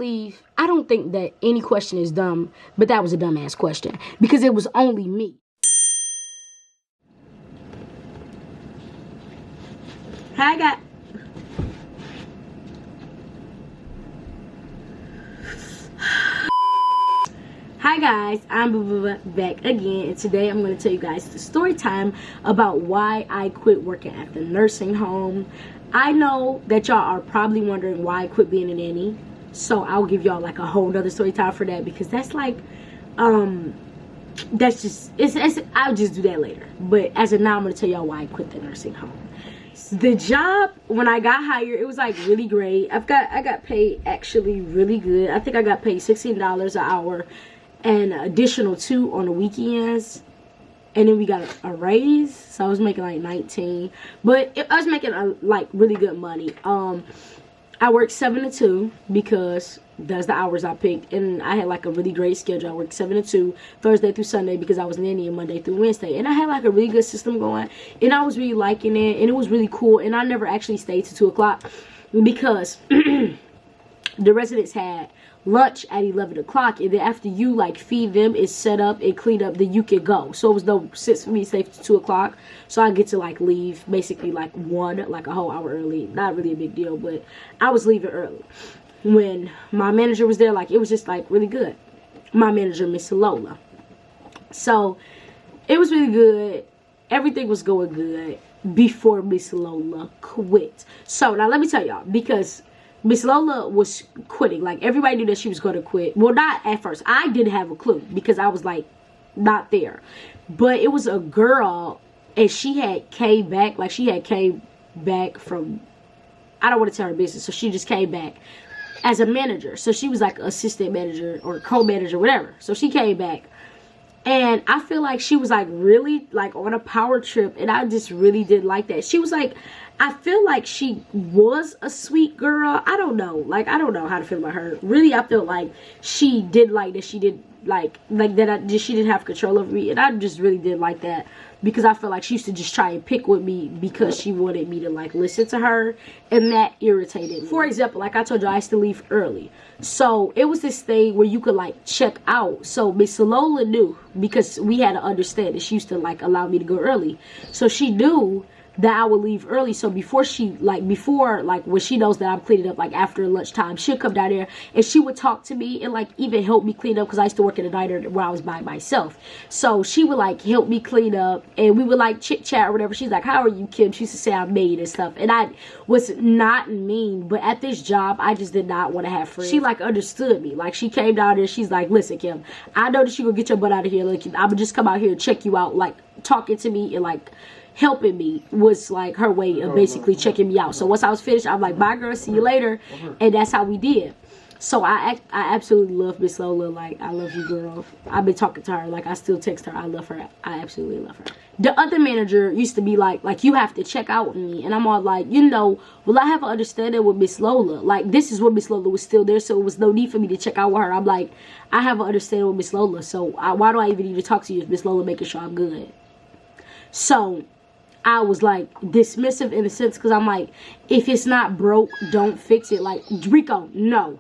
believe, I don't think that any question is dumb, but that was a dumbass question because it was only me. Hi guys. Hi guys, I'm back again, and today I'm going to tell you guys the story time about why I quit working at the nursing home. I know that y'all are probably wondering why I quit being a nanny, so I'll give y'all like a whole nother story time for that, because that's like, that's just, I'll just do that later. But as of now, I'm going to tell y'all why I quit the nursing home. The job, when I got hired, it was like really great. I got paid actually really good. I think I got paid $16 an hour and additional $2 on the weekends, and then we got a raise, so I was making like 19, but I was making like really good money. I worked 7 to 2 because that's the hours I picked, and I had like a really great schedule. I worked 7 to 2 Thursday through Sunday because I was nannying Monday through Wednesday, and I had like a really good system going, and I was really liking it, and it was really cool. And I never actually stayed to 2 o'clock because the residents had lunch at 11 o'clock, and then after you like feed them, it's set up and cleaned up, then you can go. So it was no sense for me to stay to 2 o'clock, so I get to like leave basically like 1, like a whole hour early. Not really a big deal, but I was leaving early. When my manager was there, like it was just like really good. My manager, Miss Lola. So it was really good. Everything was going good before Miss Lola quit. So now let me tell y'all, because Miss Lola was quitting. Like, everybody knew that she was going to quit. Well, not at first. I didn't have a clue because I was, like, not there. But it was a girl, and she had came back. Like, she had came back from, I don't want to tell her business, so she just came back as a manager. So she was, like, assistant manager or co-manager, whatever. So she came back. And I feel like she was, like, really, like, on a power trip. And I just really didn't like that. She was, like, I feel like she was a sweet girl. I don't know. Like, I don't know how to feel about her. Really, I felt like she did like that. She did, like that she didn't have control over me. And I just really didn't like that. Because I felt like she used to just try and pick with me because she wanted me to, like, listen to her. And that irritated me. For example, like I told you, I used to leave early. So it was this thing where you could, like, check out. So Miss Lola knew, because we had to understand that she used to, like, allow me to go early. So she knew that I would leave early. So before when she knows that I'm cleaning up, like after lunchtime, she'll come down there and she would talk to me and like even help me clean up, because I used to work at a diner where I was by myself. So she would like help me clean up, and we would like chit chat or whatever. She's like, "How are you, Kim?" She used to say I'm mean and stuff, and I was not mean, but at this job I just did not want to have friends. She like understood me. Like, she came down there, she's like, "Listen, Kim, I know that you gonna get your butt out of here. Like, I'm gonna just come out here and check you out." Like, talking to me and like helping me was like her way of basically checking me out. So once I was finished, I'm like, "Bye, girl, see you later." And that's how we did. So I absolutely love Miss Lola. Like, I love you, girl. I've been talking to her. Like, I still text her. I love her. I absolutely love her. The other manager used to be like, "You have to check out with me." And I'm all like, well, I have an understanding with Miss Lola. Like, this is when Miss Lola was still there, so it was no need for me to check out with her. I'm like, I have an understanding with Miss Lola, so why do I even need to talk to you if Miss Lola making sure I'm good? So I was like dismissive in a sense, because I'm like, if it's not broke, don't fix it. Like, Rico, no.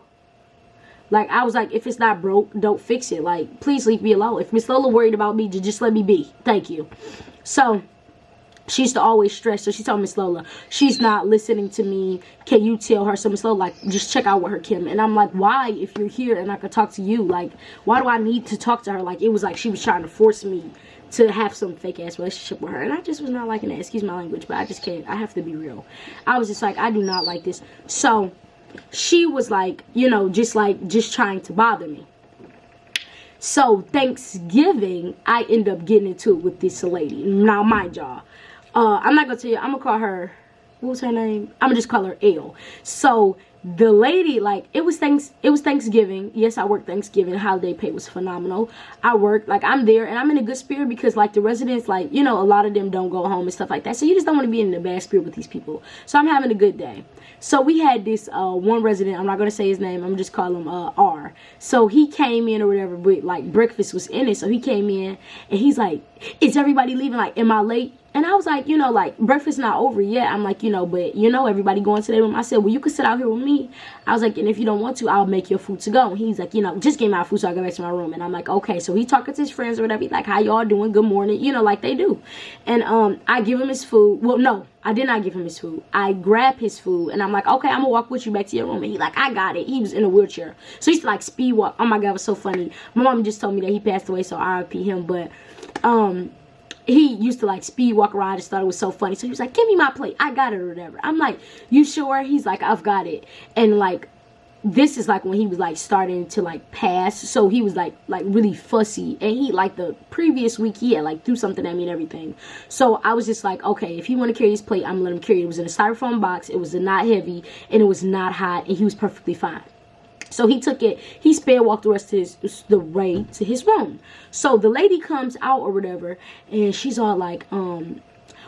Like, I was like, if it's not broke, don't fix it. Like, please leave me alone. If Miss Lola worried about me, just let me be. Thank you. So she used to always stress. So she told Miss Lola, "She's not listening to me. Can you tell her?" So Miss Lola, like, "Just check out with her, Kim." And I'm like, why? If you're here and I could talk to you, like, why do I need to talk to her? Like, it was like she was trying to force me to have some fake ass relationship with her, and I just was not liking that. Excuse my language, but I just can't. I have to be real. I was just like, I do not like this. So she was like, just trying to bother me. So Thanksgiving, I end up getting into it with this lady. Now, mind y'all, I'm not gonna tell you. I'm gonna call her, what was her name? I'm gonna just call her L. So the lady, like, it was Thanksgiving. Yes, I worked Thanksgiving. Holiday pay was phenomenal. I worked, like, I'm there and I'm in a good spirit, because like the residents, like, a lot of them don't go home and stuff like that. So you just don't want to be in a bad spirit with these people. So I'm having a good day. So we had this one resident, I'm not going to say his name, I'm just call him R. So he came in or whatever, but like breakfast was in it. So he came in and he's like, "Is everybody leaving? Like, am I late?" And I was like, like, breakfast not over yet. I'm like, but everybody going to their room. I said, "Well, you can sit out here with me." me? I was like, and if you don't want to, I'll make your food to go. And he's like, you know, just give me my food so I go back to my room. And I'm like, okay. So he talking to his friends or whatever. He's like, how y'all doing? Good morning. You know, like they do. And I give him his food. Well, no, I did not give him his food. I grab his food and I'm like, okay, I'm gonna walk with you back to your room. And he's like, I got it. He was in a wheelchair. So he used to like speed walk. Oh my God, it was so funny. My mom just told me that he passed away, so RIP him. But he used to like speed walk around. I just thought it was so funny. So he was like, give me my plate. I got it or whatever. I'm like, you sure? He's like, I've got it. And like, this is like when he was like starting to like pass. So he was like really fussy. And he like the previous week he had like threw something at me and everything. So I was just like, okay, if he want to carry his plate, I'm gonna let him carry it. It was in a styrofoam box. It was not heavy and it was not hot and he was perfectly fine. So he took it, he sped walked the rest of the way to his room. So the lady comes out or whatever, and she's all like,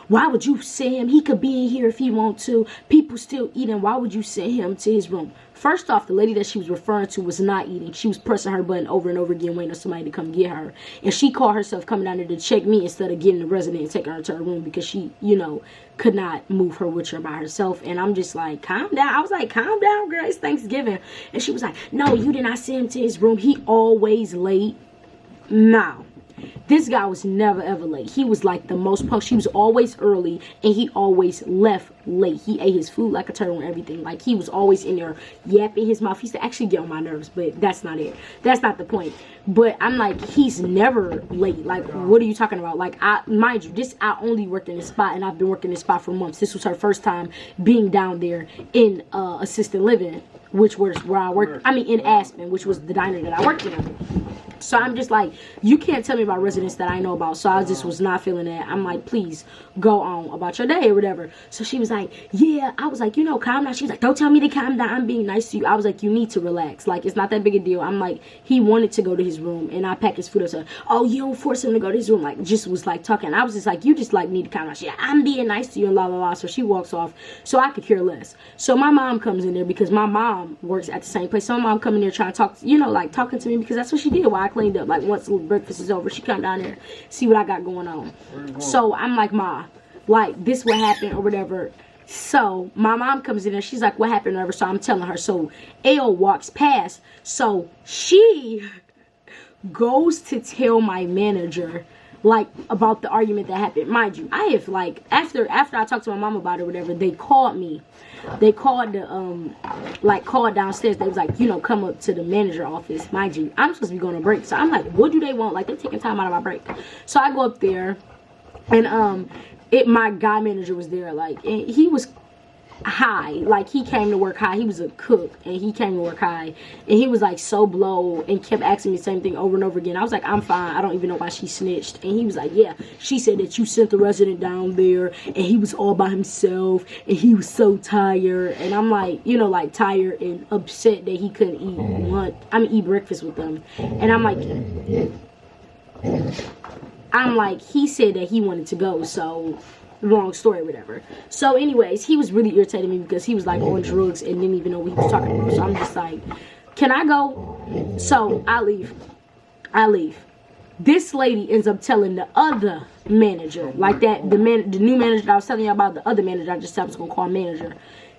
why would you send him? He could be in here if he want to. People still eating. Why would you send him to his room? First off, the lady that she was referring to was not eating. She was pressing her button over and over again, waiting for somebody to come get her. And she called herself coming down there to check me instead of getting the resident and taking her to her room because she, you know, could not move her wheelchair by herself. And I'm just like, calm down. I was like, calm down, girl. It's Thanksgiving. And she was like, no, you did not send him to his room. He always late. No. This guy was never ever late. He was like the most punctual. He was always early and he always left late. He ate his food like a turtle and everything. Like he was always in there yapping his mouth. He used to actually get on my nerves, but that's not it. That's not the point. But I'm like, he's never late. Like, what are you talking about? Like, mind you, I only worked in this spot and I've been working this spot for months. This was her first time being down there in assisted living, which was where I worked. I mean, in Aspen, which was the diner that I worked in. So I'm just like, you can't tell me about residents that I know about. So I just was not feeling that. I'm like, please go on about your day or whatever. So she was like, yeah. I was like, you know, calm down. She was like, don't tell me to calm down. I'm being nice to you. I was like, you need to relax. Like, it's not that big a deal. I'm like, he wanted to go to his room and I packed his food up. So, oh, you don't force him to go to his room. Like, just was like talking. I was just like, you just like need to calm down. She like, I'm being nice to you and blah, blah, blah. So she walks off. So I could care less. So my mom comes in there because my mom works at the same place. So my mom come in there trying to talk, you know, like talking to me because that's what she did while I cleaned up. Like, once breakfast is over, she come down there, see what I got going on. So I'm like, Ma, like, this what happened or whatever. So my mom comes in there, she's like, what happened or whatever. So I'm telling her. So L walks past. So she goes to tell my manager, like, about the argument that happened. Mind you, I have, like, after I talked to my mom about it or whatever, they called me. They called the, called downstairs. They was like, you know, come up to the manager office. Mind you, I'm supposed to be going on break. So I'm like, what do they want? Like, they're taking time out of my break. So I go up there, and, my guy manager was there, like, and he was high. Like, he came to work high. He was a cook and he came to work high and he was like so blow and kept asking me the same thing over and over again. I was like, I'm fine. I don't even know why she snitched. And he was like, yeah, she said that you sent the resident down there and he was all by himself and he was so tired. And I'm like, you know, like tired and upset that he couldn't eat lunch. Eat breakfast with them. And I'm like, he said that he wanted to go, so wrong story or whatever. So anyways, he was really irritating me because he was like on drugs and didn't even know what he was talking about. So I'm just like, can I go? So I leave. This lady ends up telling the other manager, like that, the new manager that I was telling you about, the other manager I just said I was gonna call manager,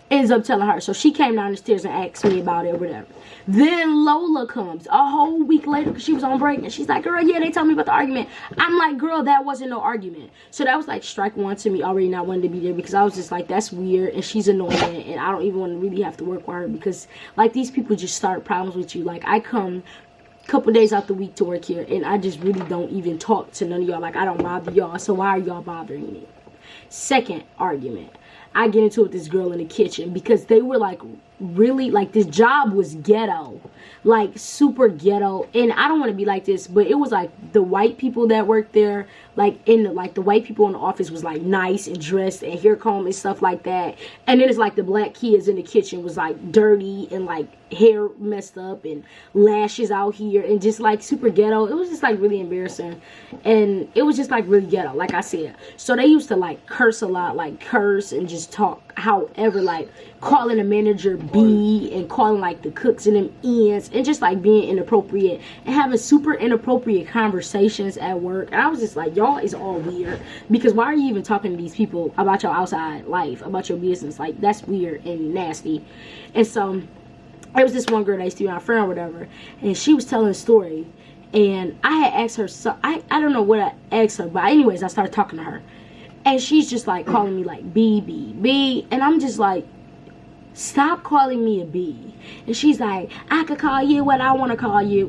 ends up telling her. So she came down the stairs and asked me about it or whatever. Then Lola comes a whole week later because she was on break and she's like, girl, yeah, they told me about the argument. I'm like, girl, that wasn't no argument. So that was like strike one to me already not wanting to be there because I was just like, that's weird and she's annoying and I don't even want to really have to work with her because like these people just start problems with you. Like I come a couple days out the week to work here and I just really don't even talk to none of y'all. Like I don't bother y'all, so why are y'all bothering me? Second argument, I get into it with this girl in the kitchen because they were like really, like, this job was ghetto, like super ghetto. And I don't want to be like this, but it was like the white people that worked there, like the white people in the office was like nice and dressed and hair comb and stuff like that. And then it's like the black kids in the kitchen was like dirty and like hair messed up and lashes out here and just like super ghetto. It was just like really embarrassing and it was just like really ghetto, like I said. So they used to like curse a lot, like curse and just talk however, like calling a manager B and calling like the cooks and them ends and just like being inappropriate and having super inappropriate conversations at work. And I was just like, y'all is all weird, because why are you even talking to these people about your outside life, about your business? Like, that's weird and nasty. And so there was this one girl that used to be my friend or whatever, and she was telling a story, and I had asked her, so I don't know what I asked her, but anyways, I started talking to her, and she's just like calling me like B, and I'm just like, stop calling me a B. And she's like, I could call you what I want to call you.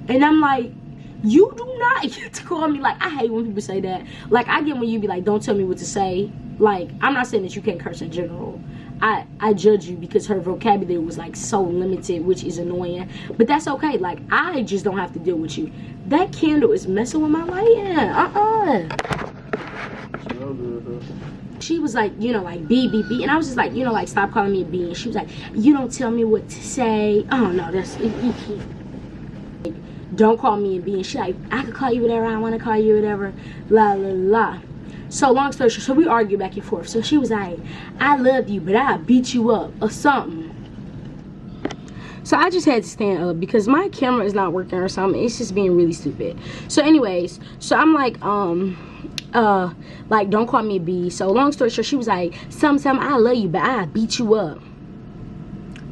And I'm like, you do not get to call me. Like, I hate when people say that. Like, I get when you be like, don't tell me what to say. Like, I'm not saying that you can't curse in general. I judge you because her vocabulary was like so limited, which is annoying, but that's okay. Like, I just don't have to deal with you. That candle is messing with my lighting. She was like, you know, like B, and I was just like, you know, like, stop calling me a B. And she was like, you don't tell me what to say. Oh no, that's don't call me a B. And she like, I could call you whatever I want to call you, whatever, la la la. So long story short, so we argued back and forth. So she was like, I love you, but I'll beat you up or something. So I just had to stand up because my camera is not working or something. It's just being really stupid. So anyways, so I'm like, don't call me a B. So long story short, she was like, something, I love you, but I'll beat you up.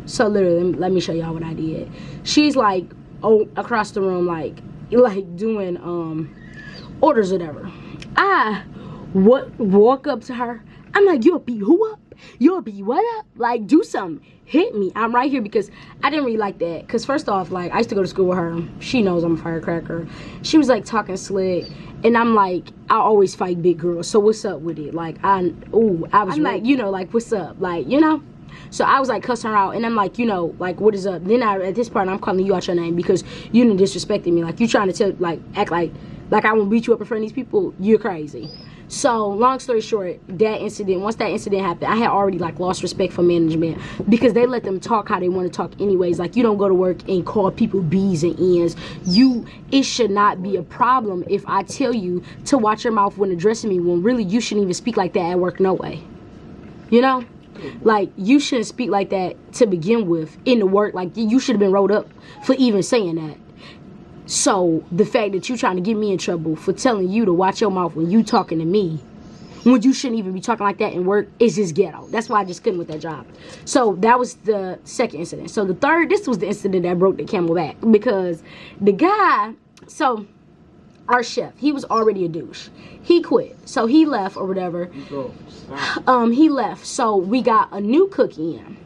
So literally, let me show y'all what I did. She's like, oh, across the room, like doing orders or whatever. I walk up to her. I'm like, you'll beat who up? You'll be what up? Like, do something. Hit me. I'm right here, because I didn't really like that. Because first off, like, I used to go to school with her. She knows I'm a firecracker. She was like talking slick, and I'm like, I always fight big girls. So what's up with it? Like, I'm like, you know, like, what's up? Like, you know. So I was like cussing her out, and I'm like, you know, like, what is up? Then at this part, I'm calling you out your name because you done disrespected me. Like, you trying to tell, like, act like I won't beat you up in front of these people. You're crazy. So long story short, once that incident happened, I had already like lost respect for management, because they let them talk how they want to talk anyways. Like, you don't go to work and call people B's and N's. It should not be a problem if I tell you to watch your mouth when addressing me, when really you shouldn't even speak like that at work, no way. You know? Like, you shouldn't speak like that to begin with in the work. Like, you should have been rolled up for even saying that. So the fact that you trying to get me in trouble for telling you to watch your mouth when you talking to me, when you shouldn't even be talking like that in work, is just ghetto. That's why I just couldn't with that job. So that was the second incident. So the third, this was the incident that broke the camel back, because the guy, so our chef, he was already a douche. He quit. So he left or whatever. He left. So we got a new cook in.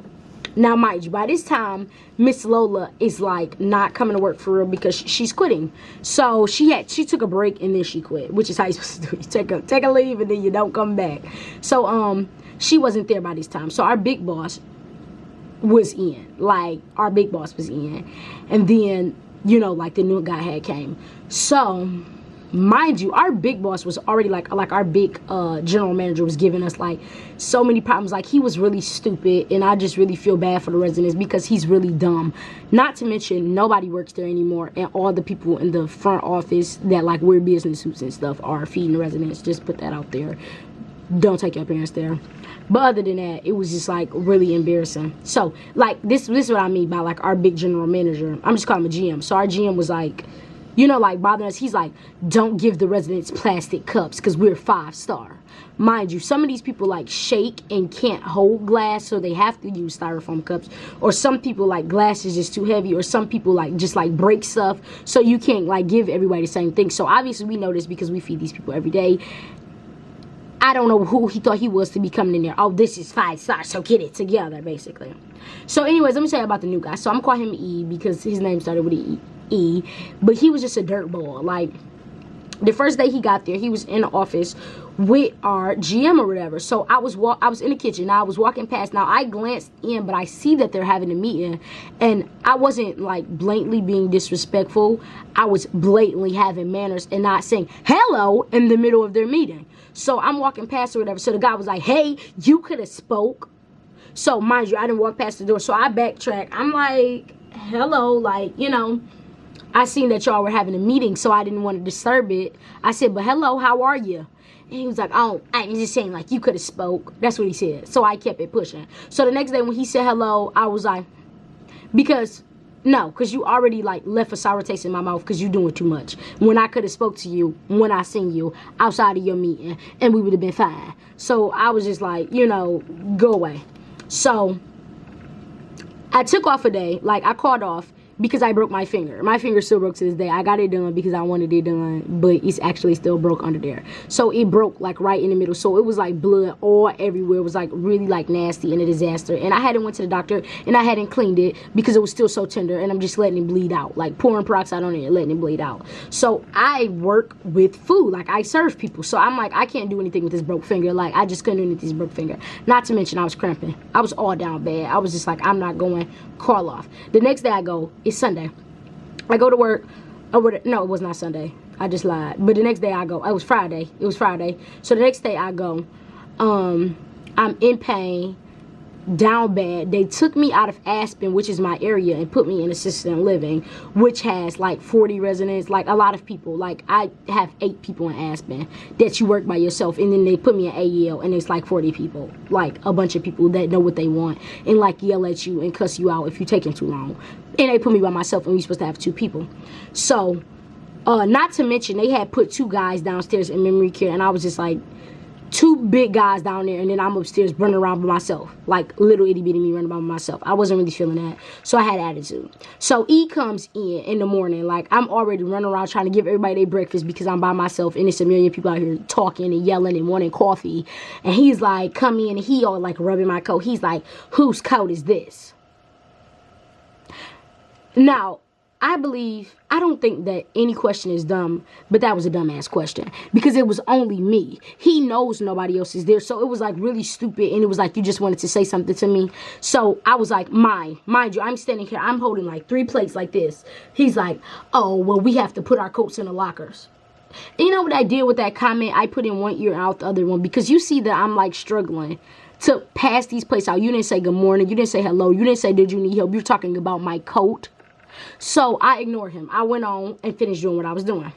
Now, mind you, by this time, Miss Lola is like not coming to work for real because she's quitting. So she took a break and then she quit, which is how you're supposed to do it. You take a leave and then you don't come back. So she wasn't there by this time. So our big boss was in. Like, our big boss was in. And then, you know, like the new guy had came. So mind you, our big boss was already like our big general manager was giving us like so many problems. Like, he was really stupid, and I just really feel bad for the residents because he's really dumb. Not to mention, nobody works there anymore, and all the people in the front office that like wear business suits and stuff are feeding the residents. Just put that out there. Don't take your parents there. But other than that, it was just like really embarrassing. So like this is what I mean by like our big general manager. I'm just calling him a GM. So our GM was like, you know, like bothering us. He's like, don't give the residents plastic cups because we're 5-star. Mind you, some of these people like shake and can't hold glass, so they have to use styrofoam cups. Or some people like glass is just too heavy, or some people like just like break stuff, so you can't like give everybody the same thing. So obviously we know this because we feed these people every day. I don't know who he thought he was to be coming in there. Oh, this is 5-star, so get it together, basically. So anyways, let me tell you about the new guy. So I'm gonna call him E because his name started with E. But he was just a dirt ball. Like, the first day he got there, he was in the office with our GM or whatever. So I was in the kitchen. Now I was walking past. Now I glanced in, but I see that they're having a meeting, and I wasn't like blatantly being disrespectful. I was blatantly having manners and not saying hello in the middle of their meeting. So I'm walking past or whatever. So the guy was like, hey, you could have spoke. So mind you, I didn't walk past the door. So I backtrack. I'm like, hello, like, you know, I seen that y'all were having a meeting, so I didn't want to disturb it. I said, but hello, how are you? And he was like, oh, I'm just saying, like, you could have spoke. That's what he said. So I kept it pushing. So the next day when he said hello, I was like, because you already, like, left a sour taste in my mouth because you doing too much. When I could have spoke to you when I seen you outside of your meeting, and we would have been fine. So I was just like, you know, go away. So I took off a day. Like, I called off because I broke my finger. My finger still broke to this day. I got it done because I wanted it done, but it's actually still broke under there. So it broke, like, right in the middle. So it was like blood all everywhere. It was like really, like, nasty and a disaster. And I hadn't went to the doctor and I hadn't cleaned it because it was still so tender, and I'm just letting it bleed out, like pouring peroxide on it and letting it bleed out. So I work with food, like I serve people. So I'm like, I can't do anything with this broke finger. Like, I just couldn't do anything with this broke finger. Not to mention I was cramping. I was all down bad. I was just like, I'm not going. Call off. The next day I go, it's Sunday. I go to work. No, it was not Sunday. I just lied. But the next day I go. It was Friday. It was Friday. So the next day I go. I'm in pain, down bad. They took me out of Aspen, which is my area, and put me in assisted living, which has like 40 residents, like a lot of people. Like, I have 8 people in Aspen that you work by yourself, and then they put me in AEL, and it's like 40 people, like a bunch of people that know what they want and like yell at you and cuss you out if you're taking too long. And they put me by myself, and we're supposed to have 2 people. So not to mention they had put 2 guys downstairs in memory care, and I was just like, 2 big guys down there, and then I'm upstairs running around by myself, like little itty bitty me running by myself. I wasn't really feeling that, so I had attitude. So E comes in the morning, like I'm already running around trying to give everybody their breakfast because I'm by myself, and it's a million people out here talking and yelling and wanting coffee. And he's like, come in, and he all like rubbing my coat. He's like, whose coat is this? Now, I don't think that any question is dumb, but that was a dumbass question because it was only me. He knows nobody else is there, so it was like really stupid, and it was like you just wanted to say something to me. So I was like, mind you, I'm standing here, I'm holding like 3 plates like this. He's like, oh, well, we have to put our coats in the lockers. And you know what I did with that comment? I put in one ear and out the other one because you see that I'm like struggling to pass these plates out. You didn't say good morning, you didn't say hello, you didn't say did you need help. You're talking about my coat. So I ignored him. I went on and finished doing what I was doing.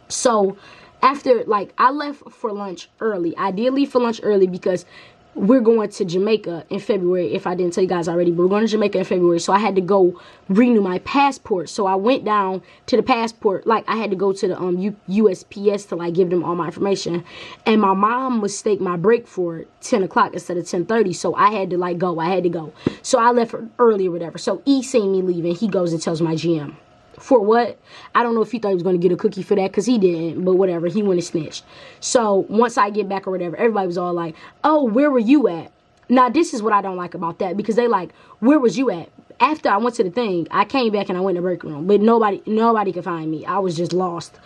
So after, like, I left for lunch early. I did leave for lunch early because we're going to Jamaica in February, if I didn't tell you guys already, but we're going to Jamaica in February, so I had to go renew my passport. So I went down to the passport, like I had to go to the USPS to like give them all my information, and my mom mistaked my break for 10 o'clock instead of 10:30, so I had to like go. So I left early or whatever. So E seen me leaving, he goes and tells my GM. For what? I don't know if he thought he was going to get a cookie for that, because he didn't, but whatever, he went and snitched. So once I get back or whatever, everybody was all like, oh, where were you at? Now, this is what I don't like about that, because they like, where was you at? After I went to the thing, I came back and I went in the break room, but nobody could find me. I was just lost.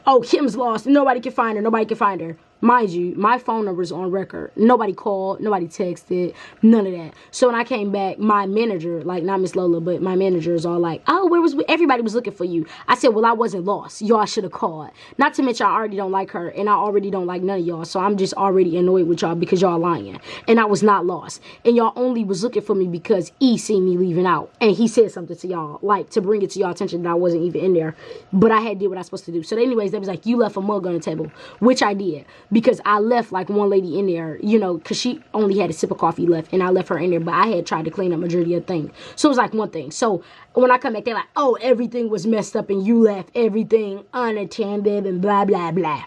Oh, Kim's lost. Nobody can find her. Nobody can find her. Mind you, my phone number is on record. Nobody called. Nobody texted. None of that. So when I came back, my manager, like not Miss Lola, but my manager is all like, oh, where was we? Everybody was looking for you. I said, well, I wasn't lost. Y'all should have called. Not to mention, I already don't like her, and I already don't like none of y'all. So I'm just already annoyed with y'all because y'all lying. And I was not lost. And y'all only was looking for me because E seen me leaving out. And he said something to y'all, like to bring it to y'all attention that I wasn't even in there. But I had did what I was supposed to do. So anyways, they was like, you left a mug on the table, which I did. Because I left like one lady in there, you know, because she only had a sip of coffee left, and I left her in there, but I had tried to clean up majority of the thing. So it was like one thing. So when I come back, they're like, oh, everything was messed up and you left everything unattended and blah, blah, blah.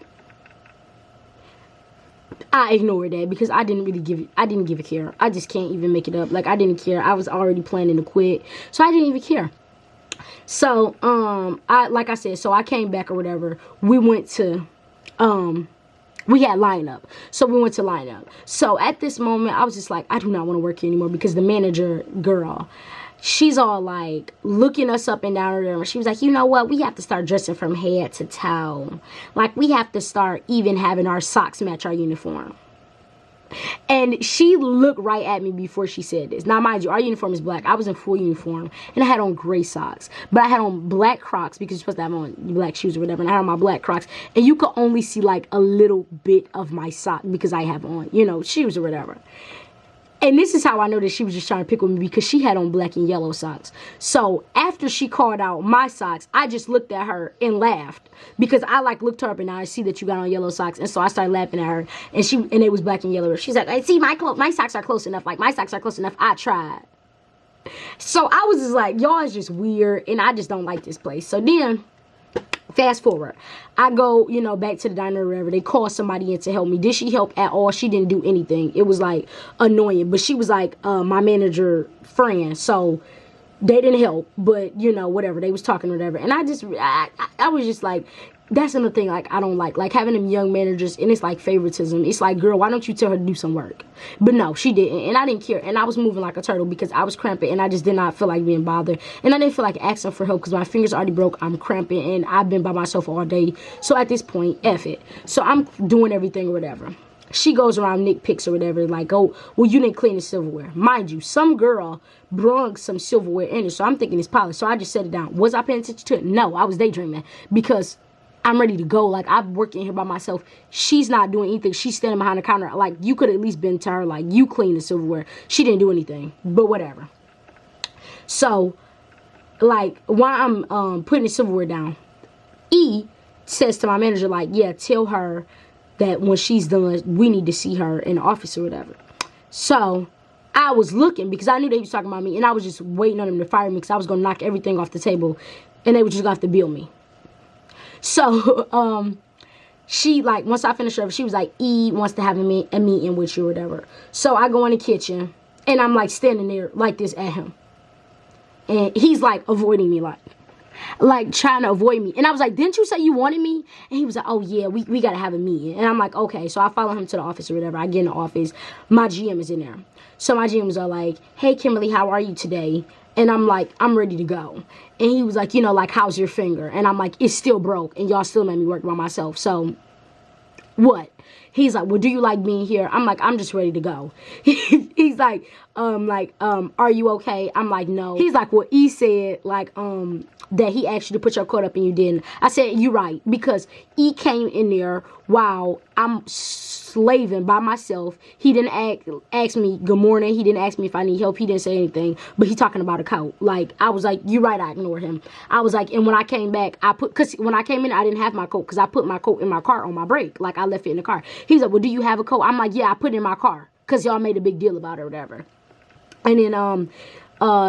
I ignored that because I didn't give a care. I just can't even make it up. Like, I didn't care. I was already planning to quit. So I didn't even care. So, like I said, so I came back or whatever. We went to, we had lineup. So we went to lineup. So at this moment, I was just like, I do not want to work here anymore, because the manager girl, she's all like looking us up and down or whatever. She was like, you know what? We have to start dressing from head to toe. Like, we have to start even having our socks match our uniform. And she looked right at me before she said this. Now, mind you, our uniform is black. I was in full uniform, and I had on gray socks. But I had on black Crocs, because you're supposed to have on black shoes or whatever. And I had on my black Crocs. And you could only see, like, a little bit of my sock because I have on, you know, shoes or whatever. And this is how I know that she was just trying to pick with me, because she had on black and yellow socks. So after she called out my socks, I just looked at her and laughed, because I like looked her up and I see that you got on yellow socks, and so I started laughing at her, and it was black and yellow. She's like, I see my socks are close enough. Like, my socks are close enough. I tried. So I was just like, y'all is just weird, and I just don't like this place. So then, fast forward, I go, you know, back to the diner or whatever. They call somebody in to help me. Did she help at all? She didn't do anything. It was like annoying, but she was like my manager friend, so they didn't help. But you know, whatever, they was talking whatever, and I was just like, that's another thing, like, I don't like having them young managers, and it's like favoritism. It's like, girl, why don't you tell her to do some work? But no, she didn't, and I didn't care, and I was moving like a turtle because I was cramping, and I just did not feel like being bothered, and I didn't feel like asking for help because my fingers already broke. I'm cramping, and I've been by myself all day, so at this point, F it. So I'm doing everything or whatever. She goes around nitpicks or whatever, like, oh, well, you didn't clean the silverware. Mind you, some girl brung some silverware in it, so I'm thinking it's polished, so I just set it down. Was I paying attention to it? No, I was daydreaming, because I'm ready to go. Like, I'm working here by myself. She's not doing anything. She's standing behind the counter. Like, you could at least been to her, like, you clean the silverware. She didn't do anything, but whatever. So, like, while I'm putting the silverware down, E says to my manager, like, yeah, tell her that when she's done, we need to see her in the office or whatever. So I was looking, because I knew they was talking about me, and I was just waiting on them to fire me, because I was going to knock everything off the table, and they were just going to have to bill me. So, she, like, once I finished her, she was like, E wants to have a meeting with you or whatever. So I go in the kitchen, and I'm, like, standing there like this at him. And he's, like, avoiding me, like trying to avoid me. And I was like, didn't you say you wanted me? And he was like, oh, yeah, we got to have a meeting. And I'm like, okay. So I follow him to the office or whatever. I get in the office. My GM is in there. So my GMs are like, hey, Kimberly, how are you today? And I'm like, I'm ready to go. And he was like, you know, like, how's your finger? And I'm like, it's still broke, and y'all still made me work by myself. So, what? He's like, well, do you like being here? I'm like, I'm just ready to go. He's like, are you okay? I'm like, no. He's like, well, E said, like, that he asked you to put your coat up and you didn't. I said, you're right, because E came in there while I'm slaving by myself. He didn't ask me good morning. He didn't ask me if I need help. He didn't say anything, but he talking about a coat. Like, I was like, you're right, I ignored him. I was like, and when I came back, because when I came in, I didn't have my coat, because I put my coat in my car on my break. Like, I left it in the car. He's like, well, do you have a coat? I'm like, yeah, I put it in my car, because y'all made a big deal about it or whatever. And then,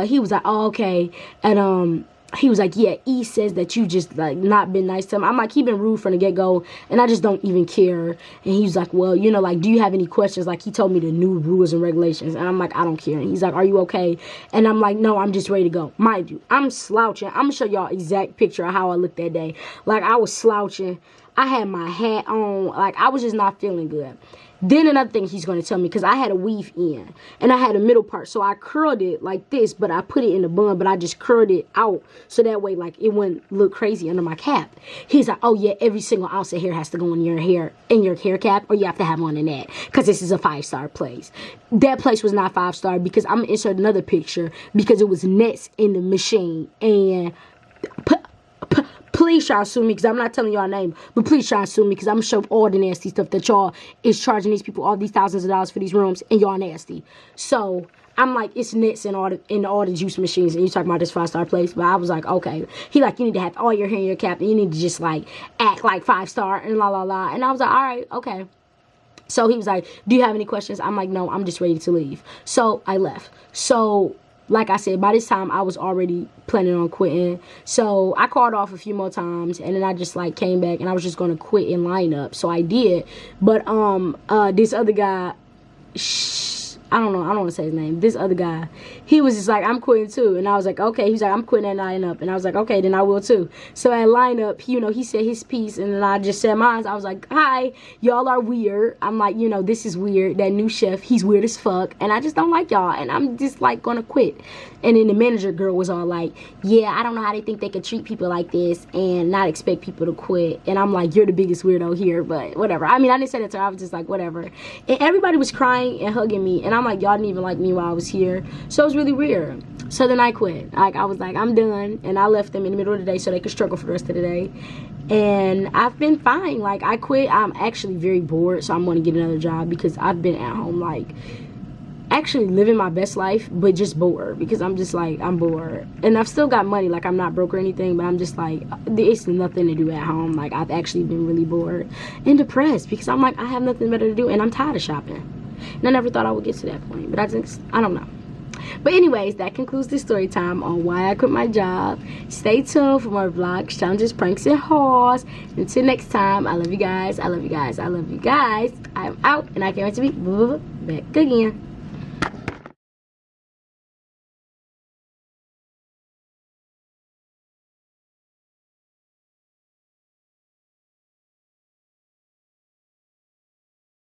he was like, oh, okay. And, he was like, yeah, E says that you just, like, not been nice to him. I'm like, he been rude from the get-go, and I just don't even care. And he was like, well, you know, like, do you have any questions? Like, he told me the new rules and regulations. And I'm like, I don't care. And he's like, are you okay? And I'm like, no, I'm just ready to go. Mind you, I'm slouching. I'm going to show y'all exact picture of how I looked that day. Like, I was slouching. I had my hat on. Like, I was just not feeling good. Then another thing he's going to tell me, because I had a weave in, and I had a middle part, so I curled it like this, but I put it in the bun, but I just curled it out, so that way, like, it wouldn't look crazy under my cap. He's like, oh, yeah, every single ounce of hair has to go in your hair cap, or you have to have one in that, because this is a 5-star place. That place was not 5-star, because I'm going to insert another picture, because it was nets in the machine, and please try to sue me, because I'm not telling y'all name, but please try to sue me, because I'm going to show all the nasty stuff that y'all is charging these people all these thousands of dollars for these rooms, and y'all nasty. So I'm like, it's nets in all the juice machines, and you talking about this 5-star place. But I was like, okay. He like, you need to have all your hair in your cap, and you need to just, like, act like 5-star and la la la. And I was like, all right, okay. So he was like, do you have any questions? I'm like, no, I'm just ready to leave. So I left. So, like I said, by this time, I was already planning on quitting. So I called off a few more times, and then I just, like, came back, and I was just going to quit and line up. So I did. But this other guy, I don't want to say his name. This other guy, he was just like, I'm quitting too. And I was like, okay. He's like, I'm quitting at lineup. And I was like, okay, then I will too. So at lineup, you know, he said his piece, and then I just said mine. I was like, hi, y'all are weird. I'm like, you know, this is weird. That new chef, he's weird as fuck, and I just don't like y'all, and I'm just, like, gonna quit. And then the manager girl was all like, yeah, I don't know how they think they could treat people like this and not expect people to quit. And I'm like, you're the biggest weirdo here, but whatever. I mean, I didn't say that to her. I was just like, whatever. And everybody was crying and hugging me, and I'm like, y'all didn't even like me while I was here. So it was really weird. So then I quit. Like, I was like, I'm done, and I left them in the middle of the day so they could struggle for the rest of the day. And I've been fine. Like, I quit. I'm actually very bored, so I'm going to get another job, because I've been at home, like, actually living my best life, but just bored, because I'm just like, I'm bored. And I've still got money, like I'm not broke or anything, but I'm just like, it's nothing to do at home. Like I've actually been really bored and depressed, because I'm like, I have nothing better to do, and I'm tired of shopping. And I never thought I would get to that point, but I don't know. But anyways, that concludes the story time on why I quit my job. Stay tuned for more vlogs, challenges, pranks, and hauls. Until next time, I love you guys. I love you guys. I love you guys. I'm out, and I can't wait to be back again.